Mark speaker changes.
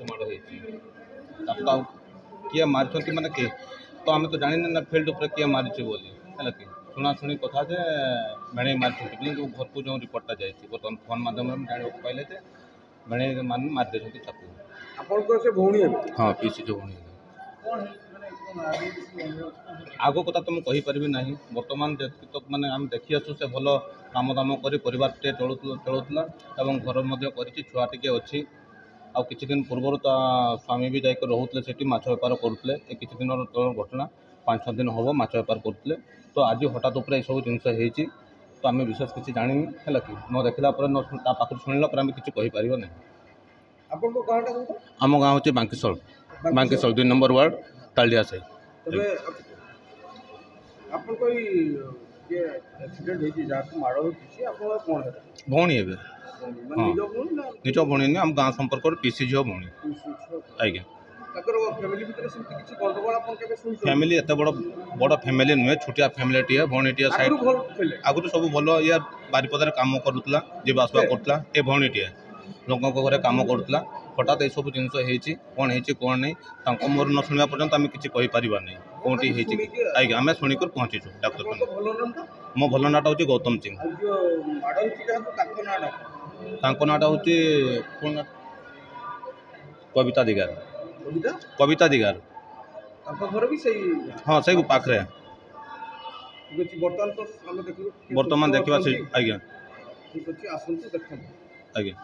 Speaker 1: लाठी माड़ हो किए मारी मैंने किए तो आम तो जानी ना फिल्ड उपर किए मारी बोली है कि शुणाशुणी कथा जे भेड़े मारी घर को जो रिपोर्टा जाइए बर्तमान फोन मध्यम जाना पाइले भेड़े मान मारिदे चाकू हाँ पीसी जो भौणी आग कथा तो मुझे कहीपरि ना बर्तमान तो मैंने आम देखी आसु से भल काम दाम कर परिवार टे चलूला घर छुआ टे अच्छी आउ किछि दिन पूर्व स्वामी भी जाकर रोते से माछ बेपार करुले किछि दिन तल घटना 5-6 दिन हम माछ बेपार करुले तो आज हठात उपर यह सब जिनस तो आम विशेष किसी जानी है कि न देखला पाख शुणिला आम किसी कहीपर ना आम गाँव हूँ बांकीशल 2 नंबर वार्ड तालिया से भौणी ए निज भौणी नुह आम गाँव संपर्क पीसी झील भौणी आज्ञा फैमिली एत बड़ बड़ फैमिली नुहे छोटिया फैमिली टी भौणी टी साइड आगुरी सब भल या बारिपदार कम करूला जीवा आसवा करूला ए भौणी टी लोक घरे कम करूला हठात यह सब जिनस कौन कौन नहीं मोर न शुणा पर्यंत आम किसी कहीपर ना कौटी आज्ञा आम शुणिक पहुँचीचु डाक्तखाना मो भल नाटा हूँ गौतम सिंह नाटा हूँ कविता दिगार कविता दिगार हाँ सही पाखे बर्तमान देखा आज्ञा आज्ञा